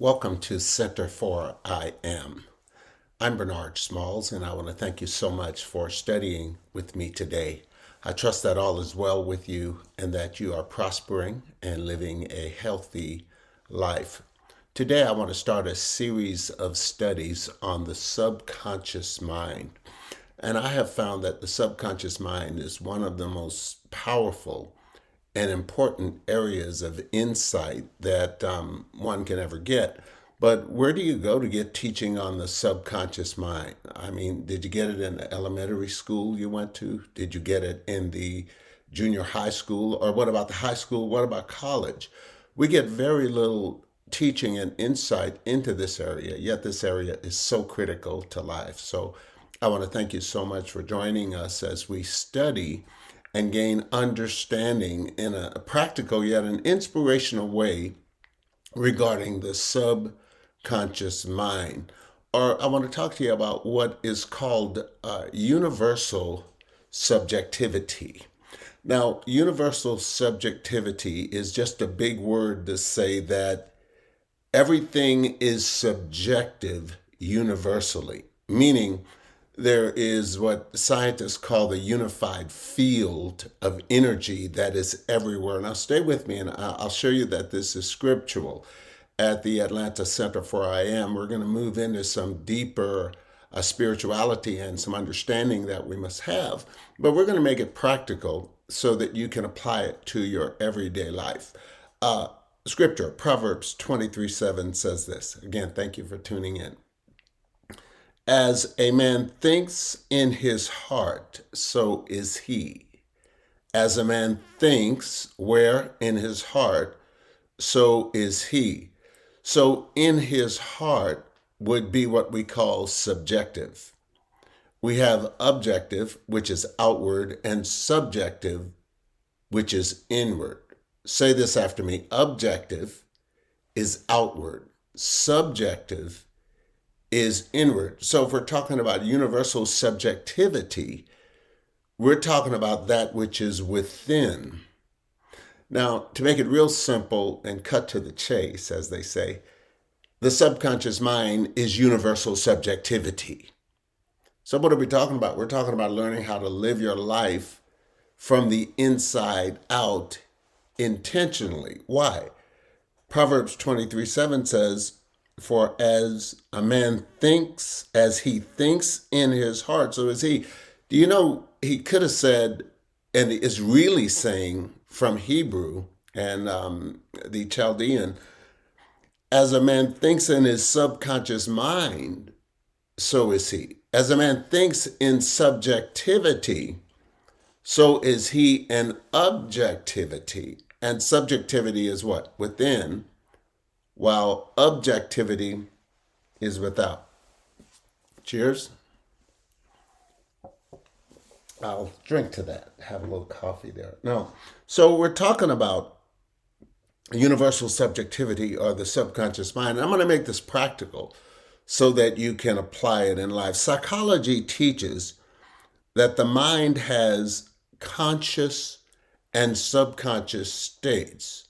Welcome to Center for I Am. I'm Bernard Smalls, and I want to thank you so much for studying with me today. I trust that all is well with you and that you are prospering and living a healthy life. Today, I want to start a series of studies on the subconscious mind. And I have found that the subconscious mind is one of the most powerful and important areas of insight that one can ever get. But where do you go to get teaching on the subconscious mind? I mean, did you get it in the elementary school you went to? Did you get it in the junior high school? Or what about the high school? What about college? We get very little teaching and insight into this area, yet this area is so critical to life. So I want to thank you so much for joining us as we study and gain understanding in a practical yet an inspirational way regarding the subconscious mind. Or I want to talk to you about what is called universal subjectivity. Now, universal subjectivity is just a big word to say that everything is subjective universally, meaning there is what scientists call the unified field of energy that is everywhere. Now, stay with me and I'll show you that this is scriptural. At the Atlanta Center for I Am, we're going to move into some deeper spirituality and some understanding that we must have, but we're going to make it practical so that you can apply it to your everyday life. Scripture, Proverbs 23:7 says this. Again, thank you for tuning in. As a man thinks in his heart, so is he. As a man thinks where in his heart, so is he. So in his heart would be what we call subjective. We have objective, which is outward, and subjective, which is inward. Say this after me. Objective is outward. Subjective is inward. So if we're talking about universal subjectivity, we're talking about that which is within. Now, to make it real simple and cut to the chase, as they say, the subconscious mind is universal subjectivity. So what are we talking about? We're talking about learning how to live your life from the inside out intentionally. Why? Proverbs 23:7 says, for as a man thinks, as he thinks in his heart, so is he. Do you know, he could have said, and is really saying from Hebrew and the Chaldean, as a man thinks in his subconscious mind, so is he. As a man thinks in subjectivity, so is he in objectivity. And subjectivity is what? Within, while objectivity is without. Cheers. I'll drink to that. Have a little coffee there. No. So we're talking about universal subjectivity or the subconscious mind. I'm going to make this practical so that you can apply it in life. Psychology teaches that the mind has conscious and subconscious states.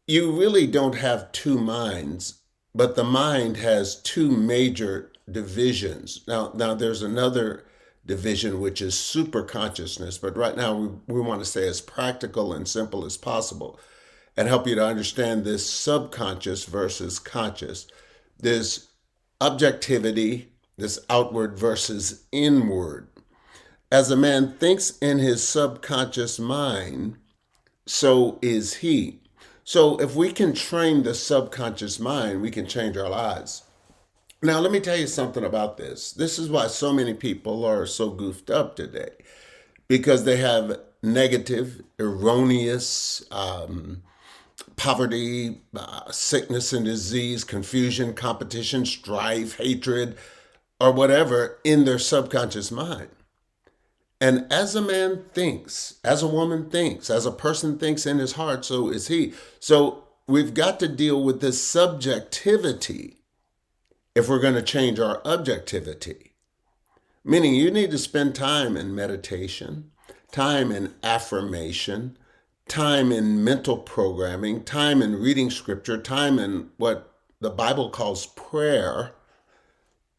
You really don't have two minds, but the mind has two major divisions. Now there's another division, which is super consciousness, but right now we want to say as practical and simple as possible and help you to understand this subconscious versus conscious, this objectivity, this outward versus inward. As a man thinks in his subconscious mind, so is he. So if we can train the subconscious mind, we can change our lives. Now, let me tell you something about this. This is why so many people are so goofed up today, because they have negative, erroneous poverty, sickness and disease, confusion, competition, strife, hatred, or whatever in their subconscious mind. And as a man thinks, as a woman thinks, as a person thinks in his heart, so is he. So we've got to deal with this subjectivity if we're going to change our objectivity. Meaning you need to spend time in meditation, time in affirmation, time in mental programming, time in reading scripture, time in what the Bible calls prayer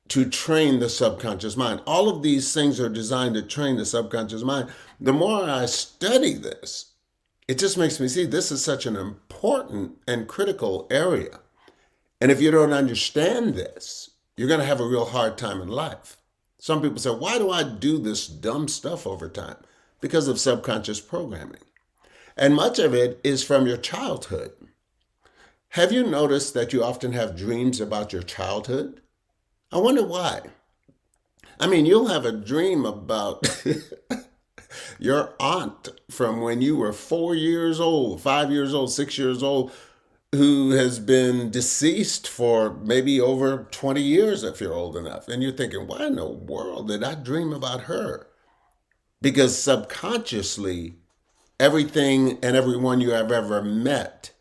to train the subconscious mind. All of these things are designed to train the subconscious mind. The more I study this, it just makes me see this is such an important and critical area. And if you don't understand this, you're going to have a real hard time in life. Some people say, why do I do this dumb stuff over time? Because of subconscious programming. And much of it is from your childhood. Have you noticed that you often have dreams about your childhood? I wonder why. I mean, you'll have a dream about your aunt from when you were 4 years old, 5 years old, 6 years old, who has been deceased for maybe over 20 years if you're old enough. And you're thinking, why in the world did I dream about her? Because subconsciously, everything and everyone you have ever met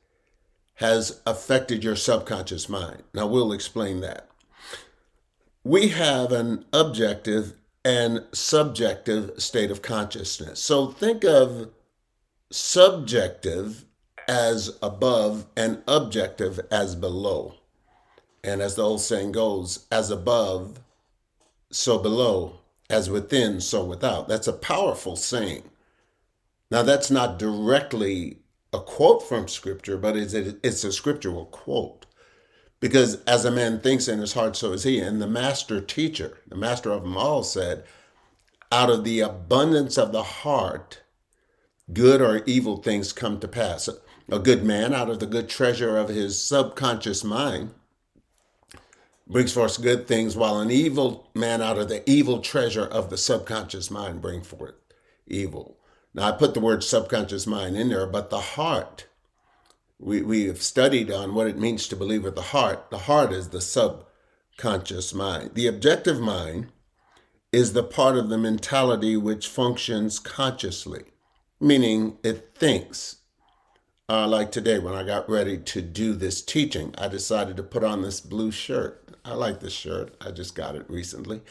has affected your subconscious mind. Now, we'll explain that. We have an objective and subjective state of consciousness. So think of subjective as above and objective as below. And as the old saying goes, as above, so below, as within, so without. That's a powerful saying. Now, that's not directly a quote from Scripture, but it's a scriptural quote. Because as a man thinks in his heart, so is he. And the master teacher, the master of them all, said, out of the abundance of the heart, good or evil things come to pass. A good man, out of the good treasure of his subconscious mind, brings forth good things, while an evil man, out of the evil treasure of the subconscious mind, brings forth evil. Now, I put the word subconscious mind in there, but the heart, we have studied on what it means to believe with the heart. The heart is the subconscious mind. The objective mind is the part of the mentality which functions consciously, meaning it thinks. Like today, when I got ready to do this teaching, I decided to put on this blue shirt. I like this shirt. I just got it recently.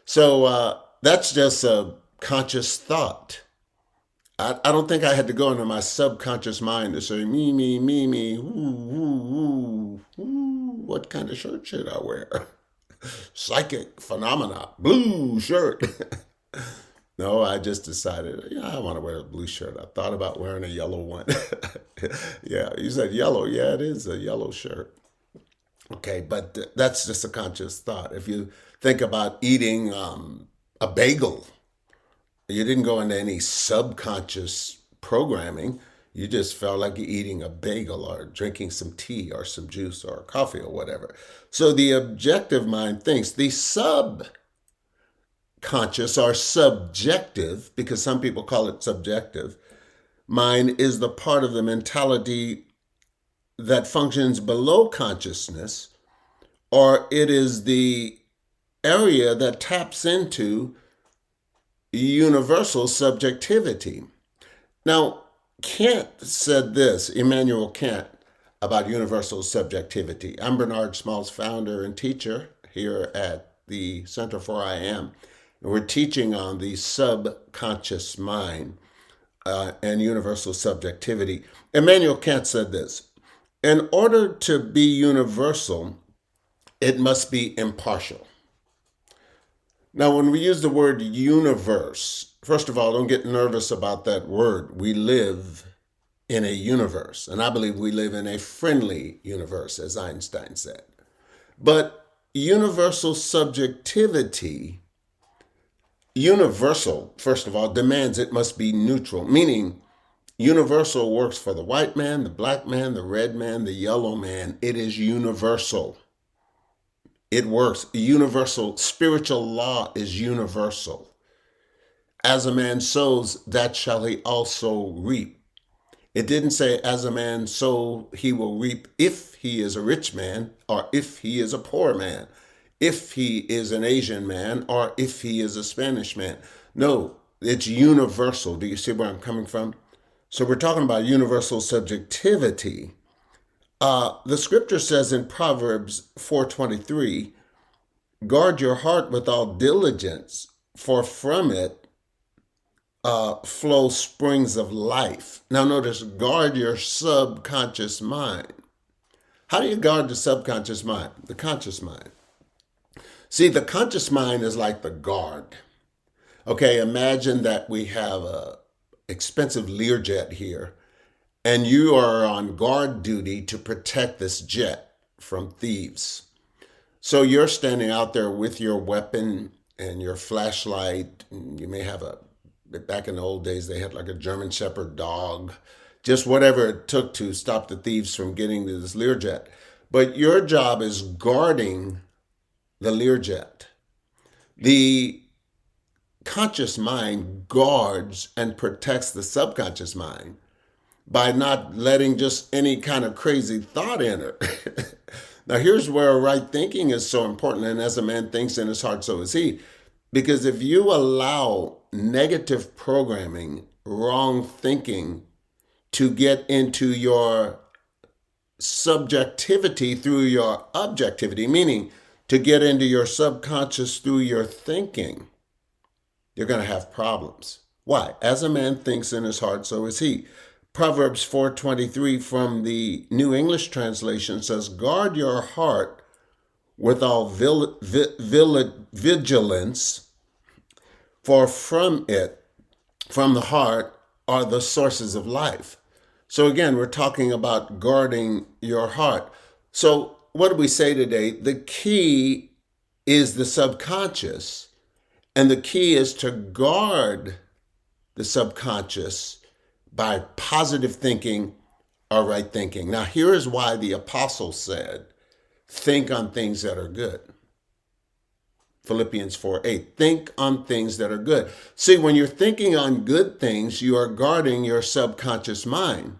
So that's just a conscious thought. I don't think I had to go into my subconscious mind to say, me, ooh, what kind of shirt should I wear? Psychic phenomena, blue shirt. No, I just decided, I want to wear a blue shirt. I thought about wearing a yellow one. Yeah, you said yellow. Yeah, it is a yellow shirt. Okay, but that's just a conscious thought. If you think about eating a bagel, you didn't go into any subconscious programming. You just felt like you're eating a bagel or drinking some tea or some juice or coffee or whatever. So the objective mind thinks. The subconscious or subjective, because some people call it subjective, mind is the part of the mentality that functions below consciousness, or it is the area that taps into universal subjectivity. Now, Kant said this, Immanuel Kant, about universal subjectivity. I'm Bernard Smalls, founder and teacher here at the Center for I Am. And we're teaching on the subconscious mind and universal subjectivity. Immanuel Kant said this, in order to be universal, it must be impartial. Now, when we use the word universe, first of all, don't get nervous about that word. We live in a universe, and I believe we live in a friendly universe, as Einstein said. But universal subjectivity, universal, first of all, demands it must be neutral, meaning universal works for the white man, the black man, the red man, the yellow man. It is universal. It works. Universal. Spiritual law is universal. As a man sows, that shall he also reap. It didn't say, as a man sow, he will reap if he is a rich man or if he is a poor man, if he is an Asian man or if he is a Spanish man. No, it's universal. Do you see where I'm coming from? So we're talking about universal subjectivity. The scripture says in Proverbs 4:23, guard your heart with all diligence, for from it flow springs of life. Now notice, guard your subconscious mind. How do you guard the subconscious mind? The conscious mind. See, the conscious mind is like the guard. Okay, imagine that we have a expensive Learjet here, and you are on guard duty to protect this jet from thieves. So you're standing out there with your weapon and your flashlight. And you may have back in the old days, they had like a German Shepherd dog, just whatever it took to stop the thieves from getting to this Learjet. But your job is guarding the Learjet. The conscious mind guards and protects the subconscious mind by not letting just any kind of crazy thought enter. Now, here's where right thinking is so important. And as a man thinks in his heart, so is he. Because if you allow negative programming, wrong thinking to get into your subjectivity through your objectivity, meaning to get into your subconscious through your thinking, you're going to have problems. Why? As a man thinks in his heart, so is he. Proverbs 4:23 from the New English translation says, guard your heart with all vigilance, for from the heart, are the sources of life. So again, we're talking about guarding your heart. So what do we say today? The key is the subconscious, and the key is to guard the subconscious by positive thinking or right thinking. Now, here is why the apostle said, think on things that are good. Philippians 4:8, think on things that are good. See, when you're thinking on good things, you are guarding your subconscious mind.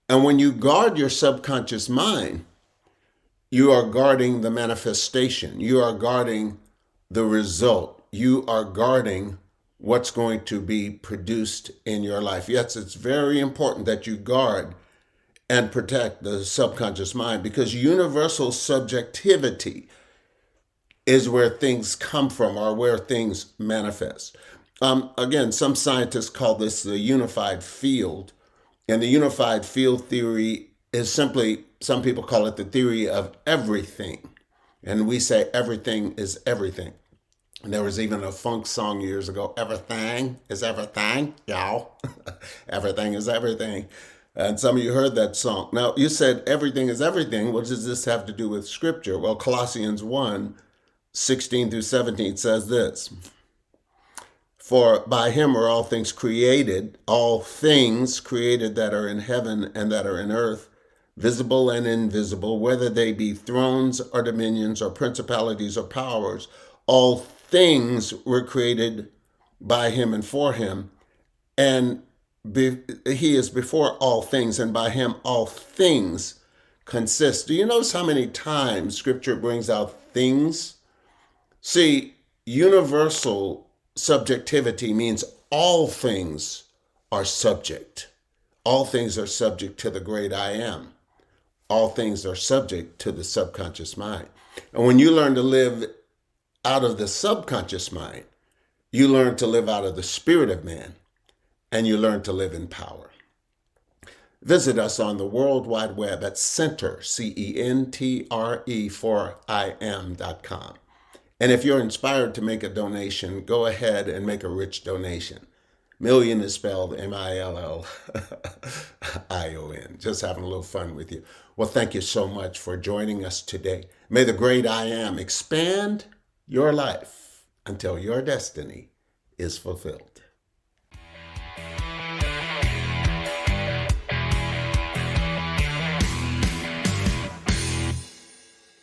And when you guard your subconscious mind, you are guarding the manifestation. You are guarding the result. You are guarding what's going to be produced in your life. Yes, it's very important that you guard and protect the subconscious mind, because universal subjectivity is where things come from or where things manifest. Again, some scientists call this the unified field. And the unified field theory is simply, some people call it the theory of everything. And we say everything is everything. And there was even a funk song years ago, everything is everything, y'all. Everything is everything. And some of you heard that song. Now, you said everything is everything. What does this have to do with Scripture? Well, Colossians 1:16 through 17 says this. For by him are all things created that are in heaven and that are in earth, visible and invisible, whether they be thrones or dominions or principalities or powers. All things were created by him and for him, and he is before all things, and by him all things consist. Do you notice how many times Scripture brings out things? See, universal subjectivity means all things are subject. All things are subject to the great I am. All things are subject to the subconscious mind. And when you learn to live out of the subconscious mind, you learn to live out of the spirit of man, and you learn to live in power. Visit us on the World Wide Web at Center, CENTRE, for IM.com. And if you're inspired to make a donation, go ahead and make a rich donation. Million is spelled MILLION. Just having a little fun with you. Well, thank you so much for joining us today. May the great I am expand your life until your destiny is fulfilled.